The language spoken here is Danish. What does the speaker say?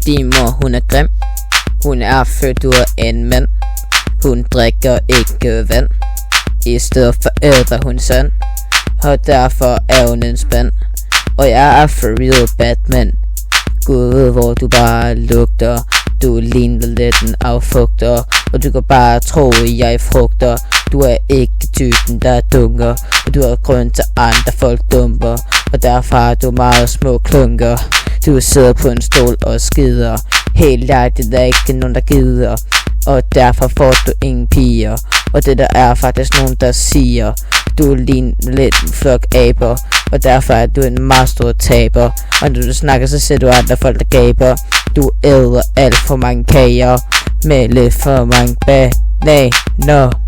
Din mor, hun er grim. Hun er født ud af en mand. Hun drikker ikke vand. I stedet for æder hun sand. Og derfor er hun en spand. Og jeg er for real Batman. Gud ved hvor du bare lugter. Du ligner lidt en affugter. Og du kan bare tro jeg frugter. Du er ikke typen der dunker. Og du har grund til andre folk dumper. Og derfor har du meget små klunker. Du sidder på en stol og skider. Helt ærligt, det er ikke nogen der gider. Og derfor får du ingen piger. Og det der er faktisk nogen der siger. Du ligner lidt en flok aber. Og derfor er du en meget stor taber. Og når du snakker så ser du andre folk der gaber. Du æder alt for mange kager. Med lidt for mange bananer.